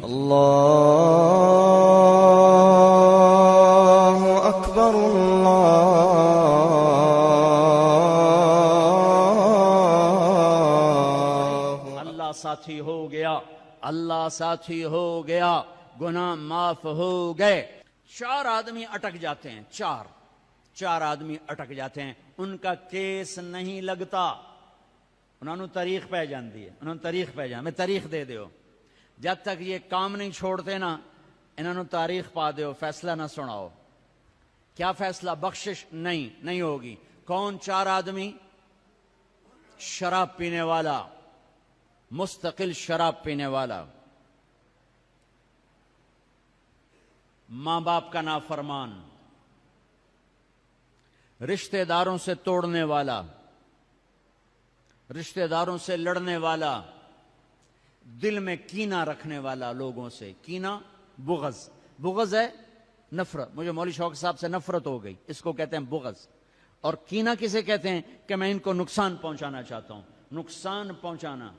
اللہ اکبر اللہ ساتھی ہو گیا، اللہ ساتھی ہو گیا، گناہ معاف ہو گئے۔ 4 آدمی اٹک جاتے ہیں، چار آدمی اٹک جاتے ہیں، ان کا کیس نہیں لگتا، انہوں نے تاریخ پہ جاندی ہے، انہوں نے تاریخ پہ جان میں تاریخ دے دیو، جب تک یہ کام نہیں چھوڑتے نا انہوں نے تاریخ پا دیو، فیصلہ نہ سناؤ۔ کیا فیصلہ؟ بخشش نہیں ہوگی۔ کون 4 آدمی؟ شراب پینے والا، مستقل شراب پینے والا، ماں باپ کا نافرمان، رشتہ داروں سے توڑنے والا، رشتہ داروں سے لڑنے والا، دل میں کینہ رکھنے والا، لوگوں سے کینہ، بغض ہے نفرت، مجھے مولوی شوق صاحب سے نفرت ہو گئی، اس کو کہتے ہیں بغض۔ اور کینہ کسے کہتے ہیں؟ کہ میں ان کو نقصان پہنچانا چاہتا ہوں، نقصان پہنچانا،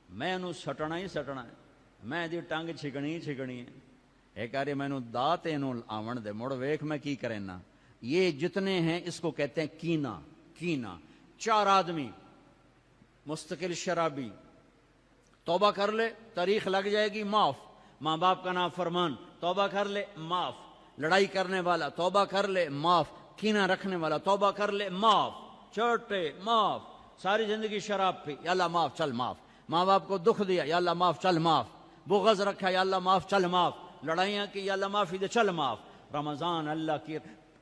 میں انہوں سٹنا ہی سٹنا ہے، میں دی ٹانگ چھکڑی ہے، ایک آرے میں انہوں دات انہوں آون دے، مڑ ویکھ میں کی کریں نا، یہ جتنے ہیں اس کو کہتے ہیں کینہ۔ 4 آدمی، مستقل شرابی، توبہ کر لے تاریخ لگ جائے گی، معاف۔ ماں باپ کا نافرمان، توبہ کر لے معاف۔ لڑائی کرنے والا، توبہ کر لے معاف۔ کینہ رکھنے والا، توبہ کر لے معاف۔ چھوٹے معاف، ساری زندگی شراب پی، یا اللہ معاف، چل معاف۔ ماں باپ کو دکھ دیا، یا اللہ معاف، چل معاف۔ بغض رکھا، یا اللہ معاف، چل معاف۔ لڑائیاں کی، یا اللہ معافی دے، چل معاف۔ رمضان اللہ کی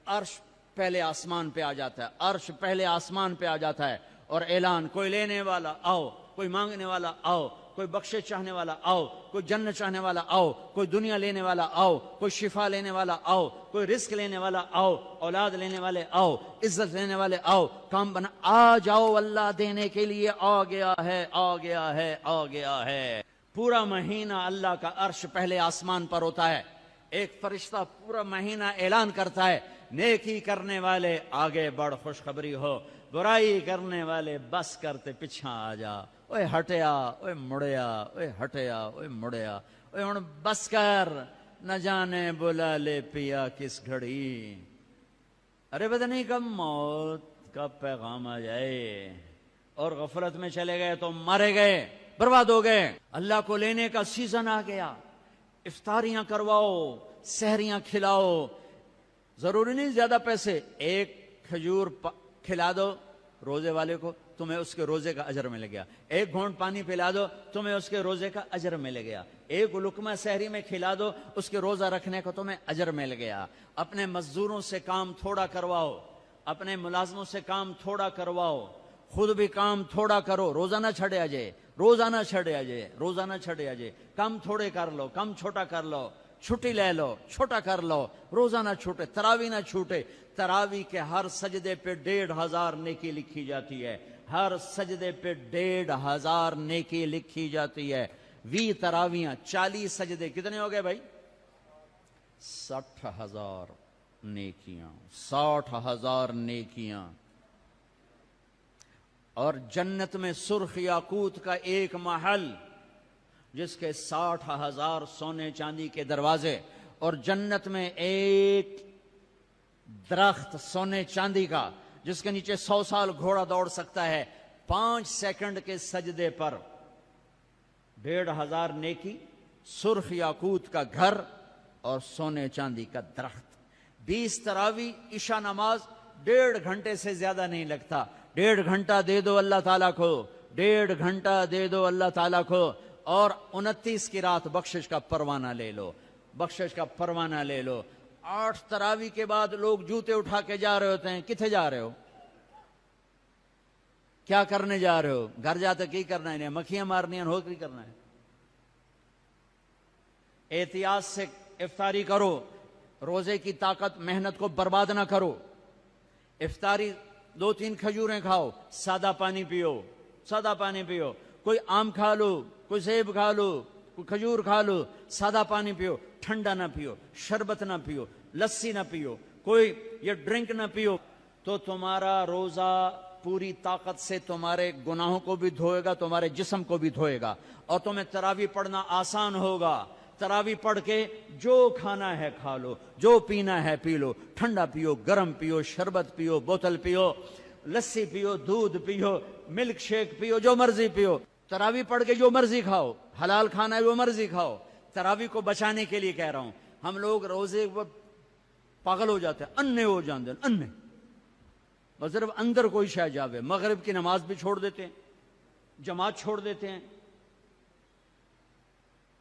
عرش پہلے آسمان پہ آ جاتا ہے، عرش پہلے آسمان پہ آ جاتا ہے، اور اعلان، کوئی لینے والا آؤ، کوئی مانگنے والا آؤ، کوئی بخشش چاہنے والا آؤ، کوئی جنت چاہنے والا آؤ، کوئی دنیا لینے والا آؤ، کوئی شفا لینے والا آؤ، کوئی رزق لینے والا آؤ، اولاد لینے والے آؤ، عزت لینے والے آؤ، کام بنا، آ جاؤ، اللہ دینے کے لیے آ گیا ہے، آ گیا ہے، آ گیا ہے۔ پورا مہینہ اللہ کا عرش پہلے آسمان پر ہوتا ہے، ایک فرشتہ پورا مہینہ اعلان کرتا ہے، نیکی کرنے والے آگے بڑھ، خوشخبری ہو، برائی کرنے والے بس کرتے پیچھا آ جا، اوے ہٹیا، اوے مڑیا، اوے ہٹیا، اوے مڑیا، اوے ہن بس کر، نہ جانے بلا لے پیا کس گھڑی، ارے پتہ نہیں کب موت کا پیغام آ جائے، اور غفلت میں چلے گئے تو مارے گئے، برباد ہو گئے۔ اللہ کو لینے کا سیزن آ گیا، افطاریاں کرواؤ، سحریاں کھلاؤ، ضروری نہیں زیادہ پیسے، ایک کھجور کھلا دو روزے والے کو، تمہیں اس کے روزے کا اجر مل گیا۔ ایک گھونٹ پانی پلا دو، تمہیں اس کے روزے کا اجر مل گیا۔ ایک لقمہ سحری میں کھلا دو، اس کے روزہ رکھنے کو تمہیں اجر مل گیا۔ اپنے مزدوروں سے کام تھوڑا کرواؤ، اپنے ملازموں سے کام تھوڑا کرواؤ، خود بھی کام تھوڑا کرو، روزہ نہ چھڑے آ جائے، روزہ نہ چھڑے آ جائے، روزہ نہ چھڑے آ جائے، کم تھوڑے کر لو، کم چھوٹا کر لو، چھٹی لے لو، چھوٹا کر لو، روزہ نہ چھوٹے، تراوی نہ چھوٹے۔ تراوی کے ہر سجدے پہ 1500 نیکی لکھی جاتی ہے، ہر سجدے پہ 1500 نیکی لکھی جاتی ہے۔ 20 تراویاں، 40 سجدے، کتنے ہو گئے بھائی؟ 60,000 نیکیاں، 60,000 نیکیاں۔ اور جنت میں سرخ یاقوت کا ایک محل جس کے 60,000 سونے چاندی کے دروازے، اور جنت میں ایک درخت سونے چاندی کا جس کے نیچے 100 سال گھوڑا دوڑ سکتا ہے، 5 سیکنڈ کے سجدے پر 1500 نیکی، سرخ یاقوت کا گھر اور سونے چاندی کا درخت۔ 20 تراوی، عشاء نماز 1.5 گھنٹے سے زیادہ نہیں لگتا، 1.5 گھنٹہ دے دو اللہ تعالیٰ کو، 1.5 گھنٹہ دے دو اللہ تعالیٰ کو، اور 29 کی رات بخشش کا پروانہ لے لو، بخشش کا پروانہ لے لو۔ 8 تراوی کے بعد لوگ جوتے اٹھا کے جا رہے ہوتے ہیں، کتنے جا رہے ہو؟ کیا کرنے جا رہے ہو؟ گھر جاتے کی کرنا ہے؟ مکھیاں مارنی ہیں، ہو کی کرنا ہے؟ احتیاط سے افطاری کرو، روزے کی طاقت محنت کو برباد نہ کرو۔ افطاری 2-3 کھجوریں کھاؤ، سادہ پانی پیو، سادہ پانی پیو، کوئی آم کھا لو، کوئی سیب کھا لو، کوئی کھجور کھا لو، سادہ پانی پیو، ٹھنڈا نہ پیو، شربت نہ پیو، لسی نہ پیو، کوئی یہ ڈرنک نہ پیو، تو تمہارا روزہ پوری طاقت سے تمہارے گناہوں کو بھی دھوئے گا، تمہارے جسم کو بھی دھوئے گا، اور تمہیں تراویح پڑھنا آسان ہوگا۔ تراوی پڑھ کے جو کھانا ہے کھا لو، جو پینا ہے پی لو، ٹھنڈا پیو، گرم پیو، شربت پیو، بوتل پیو، لسی پیو، دودھ پیو، ملک شیک پیو، جو مرضی پیو، تراوی پڑھ کے جو مرضی کھاؤ، حلال کھانا ہے جو مرضی کھاؤ۔ تراوی کو بچانے کے لیے کہہ رہا ہوں، ہم لوگ روزے پاگل ہو جاتے ہیں، انے ہو جاندے ہیں، انے بس صرف اندر کوئی شے جاوے، مغرب کی نماز بھی چھوڑ دیتے ہیں، جماعت چھوڑ دیتے ہیں،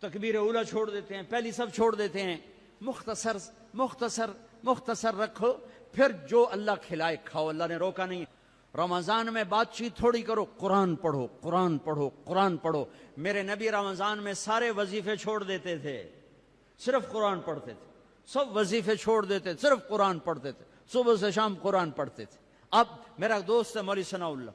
تکبیر اولیٰ چھوڑ دیتے ہیں، پہلی سب چھوڑ دیتے ہیں۔ مختصر مختصر مختصر رکھو، پھر جو اللہ کھلائے کھاؤ، اللہ نے روکا نہیں۔ رمضان میں بات چیت تھوڑی کرو، قرآن پڑھو، قرآن پڑھو، قرآن پڑھو۔ میرے نبی رمضان میں سارے وظیفے چھوڑ دیتے تھے، صرف قرآن پڑھتے تھے، سب وظیفے چھوڑ دیتے، صرف قرآن پڑھتے تھے، صبح سے شام قرآن پڑھتے تھے۔ اب میرا دوست ہے مولوی ثناء اللہ،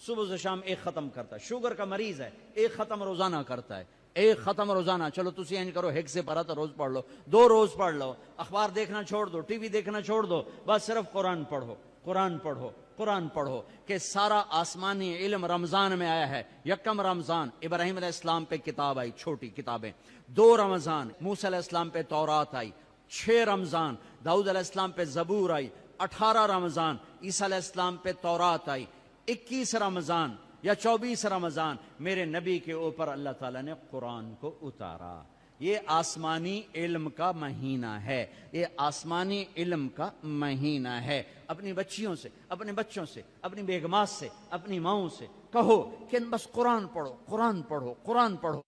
صبح سے شام ایک ختم کرتا ہے، شوگر کا مریض ہے، ایک ختم روزانہ کرتا ہے، ایک ختم روزانہ۔ چلو تسی اینج کرو، ایک سے پڑھا تو روز پڑھ لو، 2 روز پڑھ لو، اخبار دیکھنا چھوڑ دو، ٹی وی دیکھنا چھوڑ دو، بس صرف قرآن پڑھو، قرآن پڑھو، قرآن پڑھو۔ کہ سارا آسمانی علم رمضان میں آیا ہے۔ یکم رمضان ابراہیم علیہ السلام پہ کتاب آئی، چھوٹی کتابیں۔ 2 رمضان موسیٰ علیہ السلام پہ تورات آئی۔ 6 رمضان داؤد علیہ السلام پہ زبور آئی۔ 18 رمضان عیسیٰ علیہ السلام پہ تورات آئی۔ 21 رمضان یا 24 رمضان میرے نبی کے اوپر اللہ تعالیٰ نے قرآن کو اتارا۔ یہ آسمانی علم کا مہینہ ہے، یہ آسمانی علم کا مہینہ ہے۔ اپنی بچیوں سے، اپنے بچوں سے، اپنی بیگمات سے، اپنی ماؤں سے کہو کہ بس قرآن پڑھو، قرآن پڑھو، قرآن پڑھو۔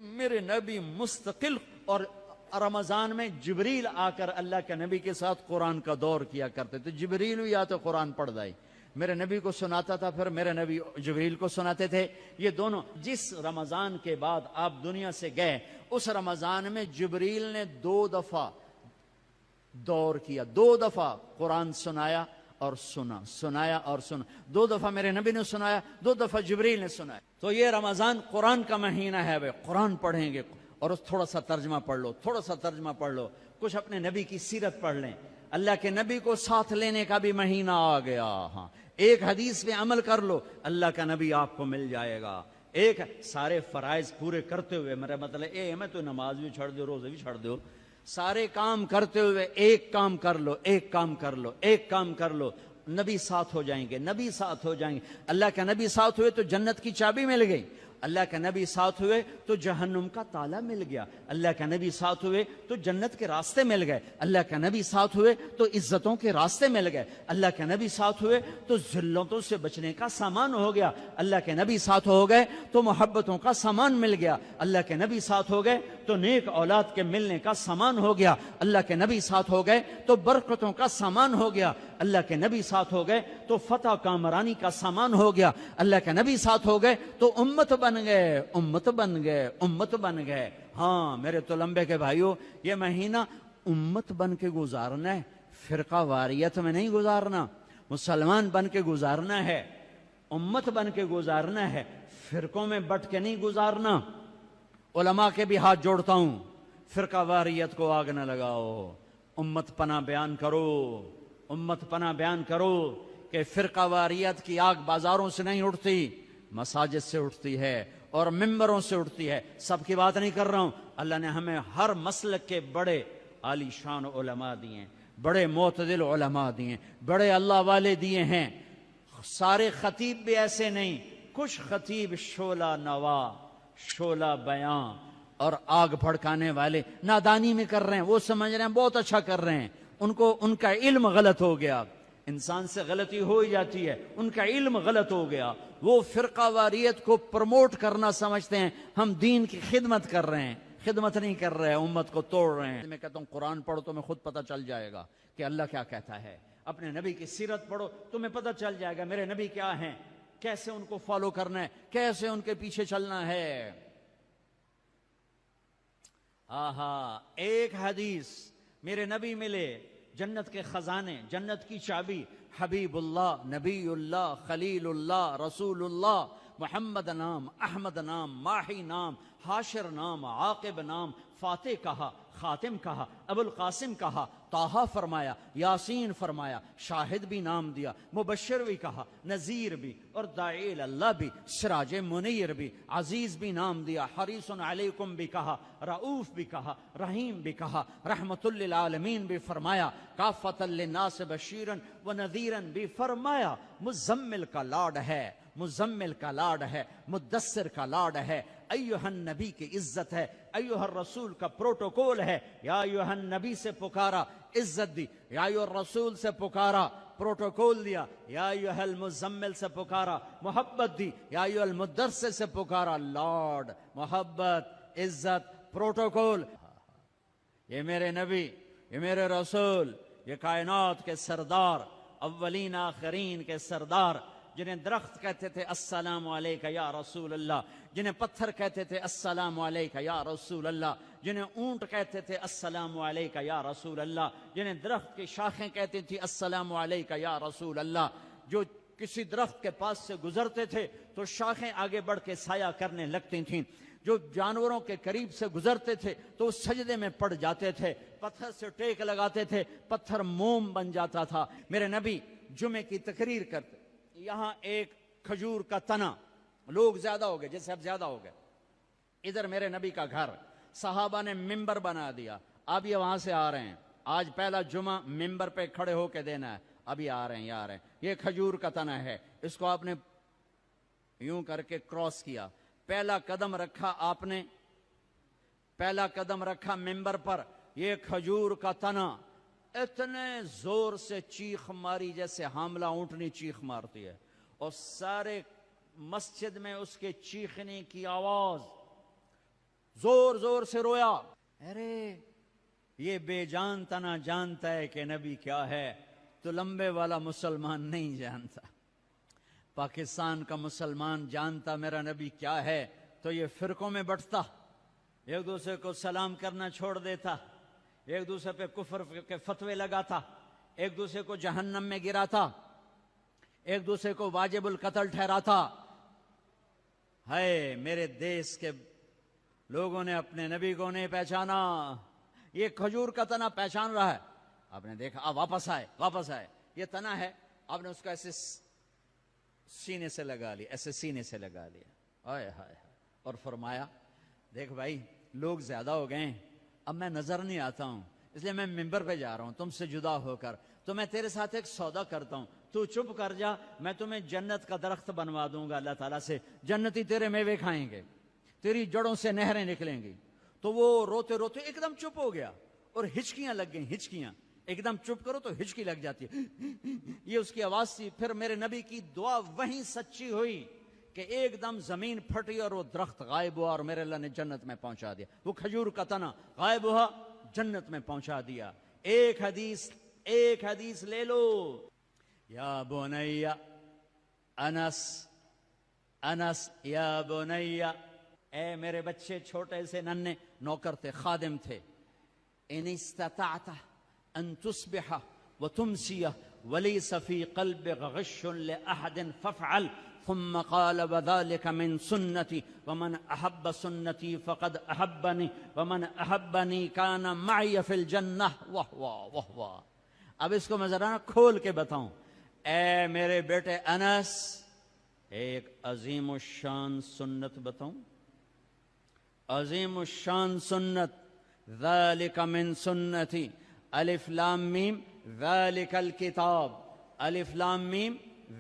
میرے نبی مستقل، اور رمضان میں جبریل آ کر اللہ کے نبی کے ساتھ قرآن کا دور کیا کرتے تھے۔ جبریل بھی آتے قرآن پڑھ دائی، میرے نبی کو سناتا تھا، پھر میرے نبی جبریل کو سناتے تھے۔ یہ دونوں، جس رمضان کے بعد آپ دنیا سے گئے، اس رمضان میں جبریل نے 2 دفعہ دور کیا، 2 دفعہ قرآن سنایا اور سنا، سنایا اور سنا۔ 2 دفعہ میرے نبی نے سنایا، 2 دفعہ جبریل نے سنایا۔ تو یہ رمضان قرآن کا مہینہ ہے، بھائی قرآن پڑھیں گے، اور تھوڑا سا ترجمہ پڑھ لو، تھوڑا سا ترجمہ پڑھ لو، کچھ اپنے نبی کی سیرت پڑھ لیں۔ اللہ کے نبی کو ساتھ لینے کا بھی مہینہ آ گیا۔ ہاں، ایک حدیث پہ عمل کر لو، اللہ کا نبی آپ کو مل جائے گا۔ ایک سارے فرائض پورے کرتے ہوئے، میرا مطلب میں تو نماز بھی چھڑ دو، روزے بھی چھڑ دو، سارے کام کرتے ہوئے ایک کام کر لو، ایک کام کر لو، ایک کام کر لو، نبی ساتھ ہو جائیں گے، نبی ساتھ ہو جائیں گے۔ اللہ کا نبی ساتھ ہوئے تو جنت کی چابی مل گئی، اللہ کا نبی ساتھ ہوئے تو جہنم کا تالا مل گیا، اللہ کا نبی ساتھ ہوئے تو جنت کے راستے مل گئے، اللہ کا نبی ساتھ ہوئے تو عزتوں کے راستے مل گئے، اللہ کے نبی ساتھ ہوئے تو ذلتوں سے بچنے کا سامان ہو گیا، اللہ کے نبی ساتھ ہو گئے تو محبتوں کا سامان مل گیا، اللہ کے نبی ساتھ ہو گئے تو نیک اولاد کے ملنے کا سامان ہو گیا، اللہ کے نبی ساتھ ہو گئے تو برکتوں کا سامان ہو گیا، اللہ کے نبی ساتھ ہو گئے تو فتح کامرانی کا سامان ہو گیا، اللہ کے نبی ساتھ ہو گئے تو امت بن گئے، امت بن گئے، امت بن گئے۔ ہاں میرے تو لمبے کے بھائیوں، یہ مہینہ امت بن کے گزارنا ہے، فرقہ واریت میں نہیں گزارنا، مسلمان بن کے گزارنا ہے، امت بن کے گزارنا ہے، فرقوں میں بٹ کے نہیں گزارنا۔ علماء کے بھی ہاتھ جوڑتا ہوں، فرقہ واریت کو آگ نہ لگاؤ، امت پناہ بیان کرو، امت پناہ بیان کرو کہ فرقہ واریت کی آگ بازاروں سے نہیں اٹھتی، مساجد سے اٹھتی ہے اور ممبروں سے اٹھتی ہے۔ سب کی بات نہیں کر رہا ہوں، اللہ نے ہمیں ہر مسلک کے بڑے عالی شان علماء دیے ہیں، بڑے معتدل علماء دیے ہیں، بڑے اللہ والے دیے ہیں۔ سارے خطیب بھی ایسے نہیں، کچھ خطیب شعلہ نوا، شعلہ بیاں اور آگ بھڑکانے والے نادانی میں کر رہے ہیں، وہ سمجھ رہے ہیں بہت اچھا کر رہے ہیں، ان کا علم غلط ہو گیا۔ انسان سے غلطی ہو ہی جاتی ہے، ان کا علم غلط ہو گیا، وہ فرقہ واریت کو پروموٹ کرنا سمجھتے ہیں ہم دین کی خدمت کر رہے ہیں، خدمت نہیں کر رہے ہیں، امت کو توڑ رہے ہیں۔ میں کہتا ہوں قرآن پڑھو، تمہیں خود پتہ چل جائے گا کہ اللہ کیا کہتا ہے، اپنے نبی کی سیرت پڑھو، تمہیں پتہ چل جائے گا میرے نبی کیا ہیں، کیسے ان کو فالو کرنا ہے، کیسے ان کے پیچھے چلنا ہے۔ آہا، ایک حدیث میرے نبی ملے، جنت کے خزانے، جنت کی چابی، حبیب اللہ، نبی اللہ، خلیل اللہ، رسول اللہ، محمد نام، احمد نام، ماہی نام، حاشر نام، عاقب نام، فاتح کہا، خاتم کہا، ابو القاسم کہا، طٰہٰ فرمایا، یاسین فرمایا، شاہد بھی نام دیا، مبشر بھی کہا، نذیر بھی، اور داعی اللہ بھی، سراج منیر بھی، عزیز بھی نام دیا، حریص علیکم بھی کہا، رؤوف بھی کہا، رحیم بھی کہا، رحمت للعالمین بھی فرمایا، کافۃ للناس بشیرا و نذیرا بھی فرمایا۔ مزمل کا لاڈ ہے، مزمل کا لاڈ ہے، مدثر کا لاڈ ہے، ایھا النبی کی عزت ہے، ایھا الرسول کا پروٹوکول ہے۔ یا ایھا النبی سے پکارا، عزت دی، یا ایھا الرسول سے پکارا، پروٹوکول دیا، یا ایھا المزمل سے پکارا، محبت دی، یا ایھا المدثر سے پکارا، لاڈ، محبت، عزت، پروٹوکول۔ یہ میرے نبی، یہ میرے رسول، یہ کائنات کے سردار، اولین آخرین کے سردار، جنہیں درخت کہتے تھے السلام علیکہ یا رسول اللہ، جنہیں پتھر کہتے تھے السلام علیکہ یا رسول اللہ، جنہیں اونٹ کہتے تھے السلام علیکہ یا رسول اللہ، جنہیں درخت کی شاخیں کہتی تھی السلام علیکہ یا رسول اللہ، جو کسی درخت کے پاس سے گزرتے تھے تو شاخیں آگے بڑھ کے سایہ کرنے لگتی تھیں، جو جانوروں کے قریب سے گزرتے تھے تو اس سجدے میں پڑ جاتے تھے، پتھر سے ٹیک لگاتے تھے، پتھر موم بن جاتا تھا۔ میرے نبی جمعے کی تقریر کرتے، یہاں ایک کھجور کا تنا، لوگ زیادہ ہو گئے، جیسے اب زیادہ ہو گئے، ادھر میرے نبی کا گھر، صحابہ نے ممبر بنا دیا، اب یہ وہاں سے آ رہے ہیں، آج پہلا جمعہ ممبر پہ کھڑے ہو کے دینا ہے، ابھی آ رہے ہیں، یہ آ رہے ہیں، یہ کھجور کا تنا ہے، اس کو آپ نے یوں کر کے کراس کیا، پہلا قدم رکھا آپ نے، پہلا قدم رکھا ممبر پر، یہ کھجور کا تنا، اتنے زور سے چیخ ماری جیسے حاملہ اونٹنی چیخ مارتی ہے، اور سارے مسجد میں اس کے چیخنے کی آواز، زور زور سے رویا، ارے یہ بے جان تنا جانتا ہے کہ نبی کیا ہے، تو لمبے والا مسلمان نہیں جانتا۔ پاکستان کا مسلمان جانتا میرا نبی کیا ہے تو یہ فرقوں میں بٹتا، ایک دوسرے کو سلام کرنا چھوڑ دیتا، ایک دوسرے پہ کفر کے فتوے لگاتا، ایک دوسرے کو جہنم میں گراتا، ایک دوسرے کو واجب القتل ٹھہراتا۔ ہے میرے دیس کے لوگوں نے اپنے نبی کو نہیں پہچانا، یہ کھجور کا تنا پہچان رہا ہے، آپ نے دیکھا، آپ واپس آئے، واپس آئے، یہ تنا ہے، آپ نے اس کو ایسے سینے سے لگا لیا، ایسے سینے سے لگا لیا، ہائے ہائے، اور فرمایا دیکھ بھائی لوگ زیادہ ہو گئے ہیں، اب میں نظر نہیں آتا ہوں، اس لیے میں ممبر پہ جا رہا ہوں تم سے جدا ہو کر، تو میں تیرے ساتھ ایک سودا کرتا ہوں، تو چپ کر جا، میں تمہیں جنت کا درخت بنوا دوں گا اللہ تعالیٰ سے، جنتی تیرے میوے کھائیں گے، تیری جڑوں سے نہریں نکلیں گی۔ تو وہ روتے روتے ایک دم چپ ہو گیا، اور ہچکیاں لگ گئیں، ہچکیاں، ایک دم چپ کرو تو ہچکی لگ جاتی ہے، یہ اس کی آواز تھی۔ پھر میرے نبی کی دعا وہیں سچی ہوئی کہ ایک دم زمین پھٹی اور وہ درخت غائب ہوا، اور میرے اللہ نے جنت میں پہنچا دیا، وہ کھجور کا تنا غائب ہوا، جنت میں پہنچا دیا۔ ایک حدیث لے لو، یا بنی انس یا بنی، اے میرے بچے، چھوٹے سے ننھے نوکر تھے، خادم تھے، ان استطعت ان تصبح وتمسی وليس في قلبك غش لأحد فافعل، ثم قال وذلك من سنتي ومن أحب سنتي فقد أحبني ومن أحبني كان معي في الجنة۔ واہ۔ اب اس کو میں ذرا کھول کے بتاؤں، اے میرے بیٹے انس، ایک عظیم الشان سنت بتاؤں، عظیم الشان سنت، ذالک من سنتی، الف لام میم ذالک الکتاب، الف لام میم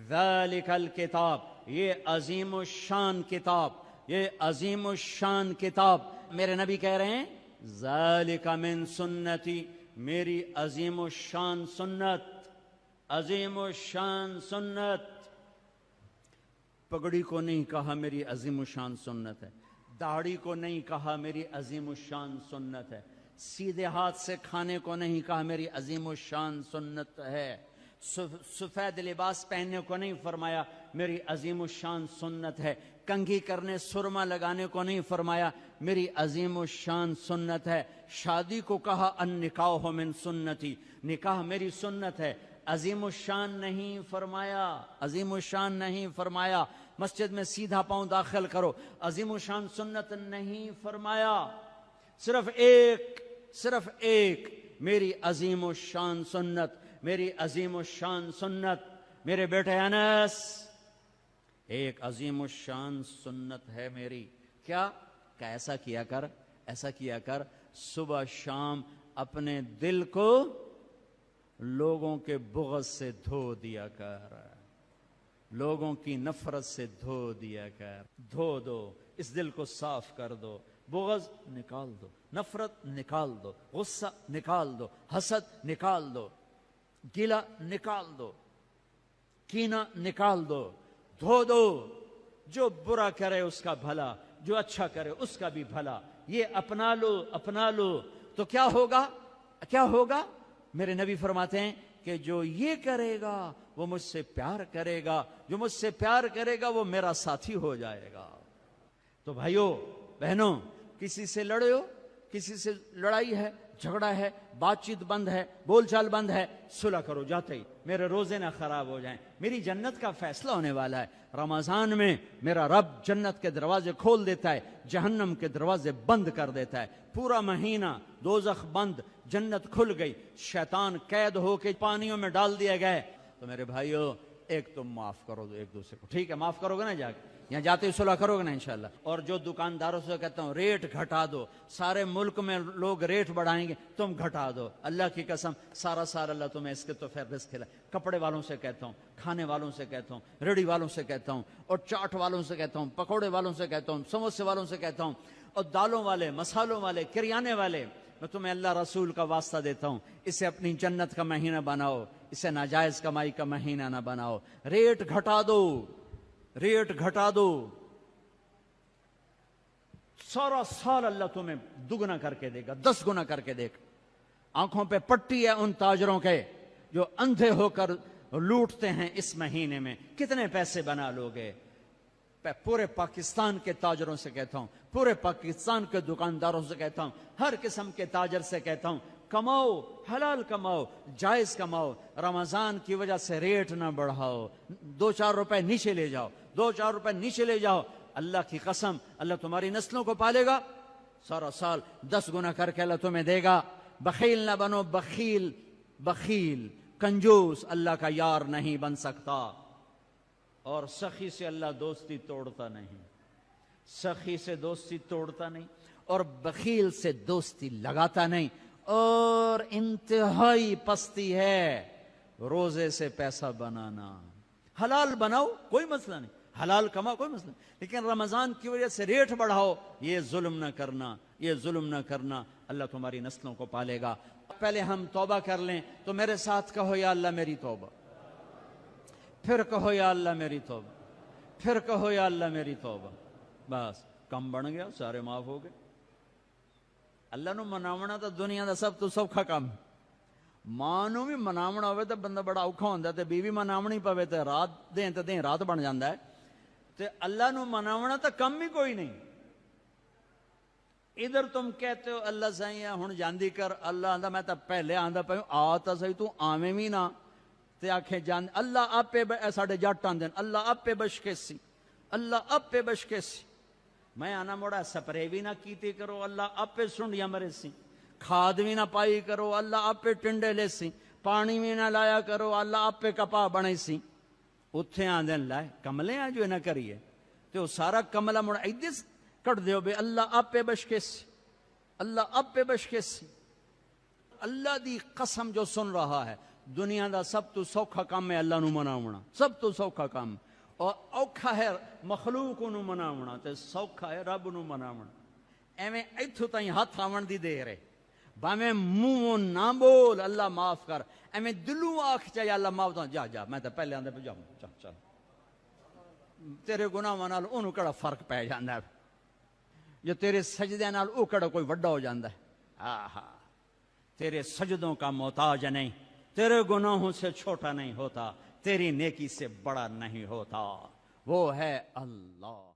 ذالک الکتاب، یہ عظیم الشان کتاب، یہ عظیم الشان کتاب، میرے نبی کہہ رہے ہیں ذالک من سنتی، میری عظیم الشان سنت، عظیم الشان سنت۔ پگڑی کو نہیں کہا میری عظیم الشان سنت ہے، داڑھی کو نہیں کہا میری عظیم الشان سنت ہے، سیدھے ہاتھ سے کھانے کو نہیں کہا میری عظیم الشان سنت ہے، سفید لباس پہننے کو نہیں فرمایا میری عظیم الشان سنت ہے، کنگھی کرنے، سرما لگانے کو نہیں فرمایا میری عظیم الشان سنت ہے، شادی کو کہا النکاح من سنتی، نکاح میری سنت ہے، عظیم الشان نہیں فرمایا، عظیم الشان نہیں فرمایا۔ مسجد میں سیدھا پاؤں داخل کرو. عظیم و شان سنت نہیں فرمایا. صرف ایک میری عظیم و شان سنت, میری عظیم و شان سنت. میرے بیٹے انس, ایک عظیم و شان سنت ہے میری. کیا کہ ایسا کیا کر صبح شام اپنے دل کو لوگوں کے بغض سے دھو دیا کر, لوگوں کی نفرت سے دھو دیا کر. دھو دو, اس دل کو صاف کر دو. بغض نکال دو, نفرت نکال دو, غصہ نکال دو, حسد نکال دو, گلہ نکال دو, کینہ نکال دو. دھو دو. جو برا کرے اس کا بھلا, جو اچھا کرے اس کا بھی بھلا. یہ اپنا لو تو کیا ہوگا؟ میرے نبی فرماتے ہیں کہ جو یہ کرے گا وہ مجھ سے پیار کرے گا, جو مجھ سے پیار کرے گا وہ میرا ساتھی ہو جائے گا. تو بھائیو بہنوں, کسی سے لڑے ہو, کسی سے لڑائی ہے, جھگڑا ہے, بات چیت بند ہے, بول چال بند ہے, صلح کرو جاتے ہی. میرے روزے نہ خراب ہو جائیں. میری جنت کا فیصلہ ہونے والا ہے. رمضان میں میرا رب جنت کے دروازے کھول دیتا ہے, جہنم کے دروازے بند کر دیتا ہے. پورا مہینہ دوزخ بند, جنت کھل گئی, شیطان قید ہو کے پانیوں میں ڈال دیا گئے. تو میرے بھائیو, ایک تم معاف کرو دو ایک دوسرے کو, ٹھیک ہے؟ معاف کرو گے نا, جا کے یہاں جاتے ہی صلح کرو گے نا انشاءاللہ. اور جو دکانداروں سے کہتا ہوں ریٹ گھٹا دو, سارے ملک میں لوگ ریٹ بڑھائیں گے, تم گھٹا دو. اللہ کی قسم سارا اللہ تمہیں اس کے تو پھر رزق کھلائے. کپڑے والوں سے کہتا ہوں, کھانے والوں سے کہتا ہوں, ریڑھی والوں سے کہتا ہوں, اور چاٹ والوں سے کہتا ہوں, پکوڑے والوں سے کہتا ہوں, سموسے والوں سے کہتا ہوں, اور دالوں والے, مسالوں والے, کریانے والے, میں تمہیں اللہ رسول کا واسطہ دیتا ہوں, اسے اپنی جنت کا مہینہ بناؤ, اسے ناجائز کمائی کا مہینہ نہ بناؤ. ریٹ گھٹا دو. سارا سال اللہ تمہیں دگنا کر کے دے گا, 10 گنا کر کے دے گا. آنکھوں پہ پٹی ہے ان تاجروں کے جو اندھے ہو کر لوٹتے ہیں اس مہینے میں. کتنے پیسے بنا لوگے؟ پورے پاکستان کے تاجروں سے کہتا ہوں, پورے پاکستان کے دکانداروں سے کہتا ہوں, ہر قسم کے تاجر سے کہتا ہوں, کماؤ, حلال کماؤ, جائز کماؤ. رمضان کی وجہ سے ریٹ نہ بڑھاؤ, 2-4 روپے نیچے لے جاؤ, 2-4 روپے نیچے لے جاؤ. اللہ کی قسم اللہ تمہاری نسلوں کو پالے گا. سارا سال 10 گنا کر کے اللہ تمہیں دے گا. بخیل نہ بنو, بخیل کنجوس اللہ کا یار نہیں بن سکتا. اور سخی سے اللہ دوستی توڑتا نہیں, سخی سے دوستی توڑتا نہیں, اور بخیل سے دوستی لگاتا نہیں. اور انتہائی پستی ہے روزے سے پیسہ بنانا. حلال بناؤ کوئی مسئلہ نہیں, حلال کماؤ کوئی مسئلہ نہیں, لیکن رمضان کی وجہ سے ریٹ بڑھاؤ, یہ ظلم نہ کرنا, یہ ظلم نہ کرنا. اللہ تمہاری نسلوں کو پالے گا. پہلے ہم توبہ کر لیں تو میرے ساتھ کہو یا اللہ میری توبہ, پھر کہو یا اللہ میری توبہ, پھر کہو یا اللہ میری توبہ. بس کم بن گیا, سارے معاف ہو گئے. اللہ نو مناونا تو دنیا دا سب تو سوکھا کام. ماں نو بھی مناونا ہوئے تو بندہ بڑا اوکھا ہوندا ہے, تے بیوی مناونی پوے تے رات دیں تے دیں رات بن جاندا ہے. تے اللہ نو مناونا تو کم ہی کوئی نہیں. ادھر تم کہتے ہو اللہ سائیں ہن جاندی کر, اللہ آندا میں تو پہلے آندا پیا آ تا صحیح, تو آویں بھی نہ تے آکھے جان. اللہ آپے ساڈے جٹ آندے اللہ آپے بشکیسی, اللہ آپے بشکیسی. میں آنا موڑا سپرے بھی نہ کیتی کرو, اللہ آپے سنڈیاں مرے سی. کھاد بھی نہ پائی کرو, اللہ آپے ٹنڈے لے سی. پانی بھی نہ لایا کرو, اللہ آپے کپا بنے سی. اتھے آندے لائے کملے ہیں جو نہ کریے, تو سارا کملہ موڑا ایدس کٹ دیو بے اللہ آپے بشکیسی, اللہ آپے بشکیسی. اللہ دی قسم جو سن رہا ہے, دنیا دا سب تو سوکھا کام ہے اللہ نو مناونا, سب تو سوکھا کام. اور اوکھا ہے مخلوق نو مناونا تے سوکھا ہے رب نو مناونا. ایویں ایتھوں تائیں ہاتھ آون دی دیر ہے, باویں منہ نہ بول اللہ معاف کر, ایویں دلوں آکھ چاہے اللہ معاف تو جا جا, میں تو پہلے آندے پہ جاؤں, چل چل تیرے گناہاں نال اونوں کڑا فرق پے جاندا ہے, جو تیرے سجدے نال او کڑا کوئی وڈا ہو جاندا ہے. آہا, تیرے سجدوں کا محتاج نہیں, تیرے گناہوں سے چھوٹا نہیں ہوتا, تیری نیکی سے بڑا نہیں ہوتا, وہ ہے اللہ.